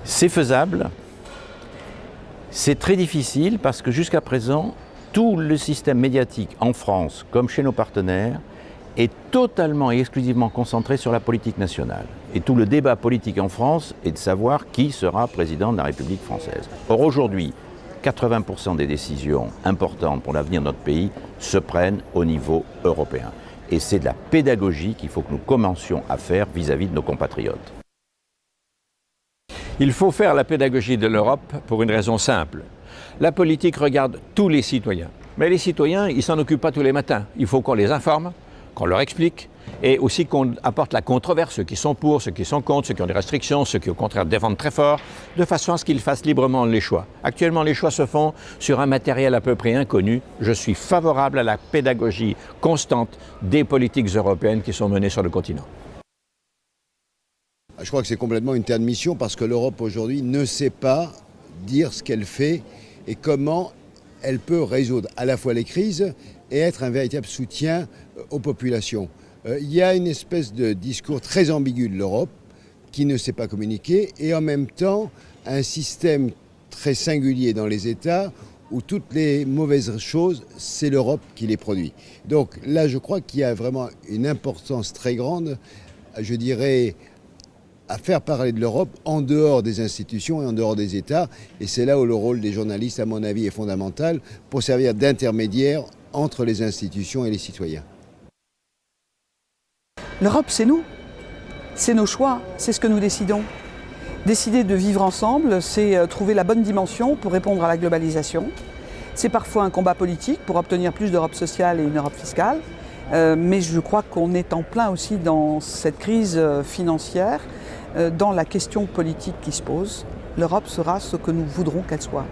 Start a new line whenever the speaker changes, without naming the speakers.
C'est faisable, c'est très difficile parce que jusqu'à présent, tout le système médiatique en France, comme chez nos partenaires, est totalement et exclusivement concentré sur la politique nationale. Et tout le débat politique en France est de savoir qui sera président de la République française. Or aujourd'hui, 80% des décisions importantes pour l'avenir de notre pays se prennent au niveau européen. Et c'est de la pédagogie qu'il faut que nous commencions à faire vis-à-vis de nos compatriotes.
Il faut faire la pédagogie de l'Europe pour une raison simple. La politique regarde tous les citoyens. Mais les citoyens, ils ne s'en occupent pas tous les matins. Il faut qu'on les informe, qu'on leur explique, et aussi qu'on apporte la controverse, ceux qui sont pour, ceux qui sont contre, ceux qui ont des restrictions, ceux qui au contraire défendent très fort, de façon à ce qu'ils fassent librement les choix. Actuellement, les choix se font sur un matériel à peu près inconnu. Je suis favorable à la pédagogie constante des politiques européennes qui sont menées sur le continent.
Je crois que c'est complètement une terre de mission parce que l'Europe aujourd'hui ne sait pas dire ce qu'elle fait et comment elle peut résoudre à la fois les crises et être un véritable soutien aux populations. Il y a une espèce de discours très ambigu de l'Europe qui ne sait pas communiquer et en même temps un système très singulier dans les États où toutes les mauvaises choses, c'est l'Europe qui les produit. Donc là, je crois qu'il y a vraiment une importance très grande, je dirais, à faire parler de l'Europe en dehors des institutions et en dehors des États. Et c'est là où le rôle des journalistes, à mon avis, est fondamental pour servir d'intermédiaire entre les institutions et les citoyens.
L'Europe, c'est nous. C'est nos choix. C'est ce que nous décidons. Décider de vivre ensemble, c'est trouver la bonne dimension pour répondre à la globalisation. C'est parfois un combat politique pour obtenir plus d'Europe sociale et une Europe fiscale. Mais je crois qu'on est en plein aussi dans cette crise financière, dans la question politique qui se pose. L'Europe sera ce que nous voudrons qu'elle soit.